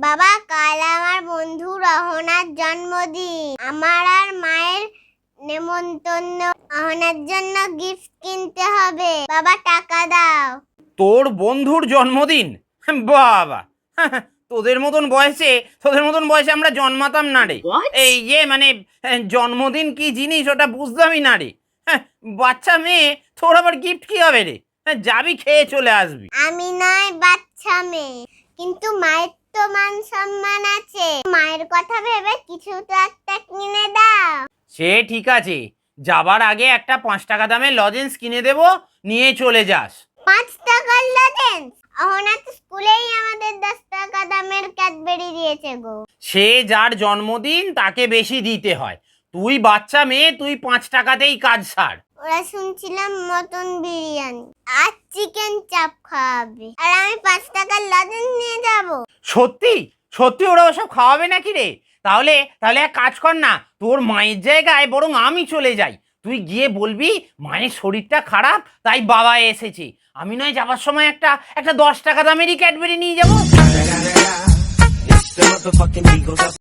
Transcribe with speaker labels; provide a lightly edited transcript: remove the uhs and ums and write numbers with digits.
Speaker 1: বাবা, কাল আমার বন্ধু রহনার জন্মদিন। আমার আর মায়ের নেমন্তন্ন। রহনার জন্য গিফট কিনতে হবে। বাবা, টাকা দাও।
Speaker 2: তোর বন্ধুর জন্মদিন? বাবা, তোদের মতন বয়সে আমরা জন্মাতাম না রে। এই মানে জন্মদিন কি জিনিস ওটা বুঝতামই না রে। বাচ্চা মেয়ে, তোর আবার গিফট কি হবে রে? যাবি, খেয়ে চলে আসবি।
Speaker 1: আমি নয় বাচ্চা মেয়ে, কিন্তু মায়ের তো মান সম্মান আছে। মায়ের কথা ভেবে কিছু তো একটা কিনে দাও।
Speaker 2: সে ঠিক আছে, যাবার আগে একটা 5 টাকা দামের লজেন্স কিনে দেবো, নিয়ে চলে যাস।
Speaker 1: 5 টাকার লজেন্স? অহনা তো স্কুলেই আমাদের 10 টাকা দামের ক্যাডবেরি দিয়েছে গো।
Speaker 2: সে যার জন্মদিন তাকে বেশি দিতে হয়। তুই বাচ্চা মেয়ে, তুই 5 টাকাতেই কাজ সার।
Speaker 1: ওরা শুনছিলাম মটন বিরিয়ানি আর চিকেন চাপ খাওয়াবে, আর আমি 5 টাকার লজেন্স নিয়ে যাব।
Speaker 2: সত্যি সত্যি ওরা ওসব খাওয়াবে নাকি রে? তাহলে এক কাজ কর না, তোর মায়ের জায়গায় বরং আমি চলে যাই। তুই গিয়ে বলবি মায়ের শরীরটা খারাপ, তাই বাবা এসেছে। আমি নয় যাবার সময় একটা 10 টাকা দামেরই ক্যাডবেরি নিয়ে যাবো।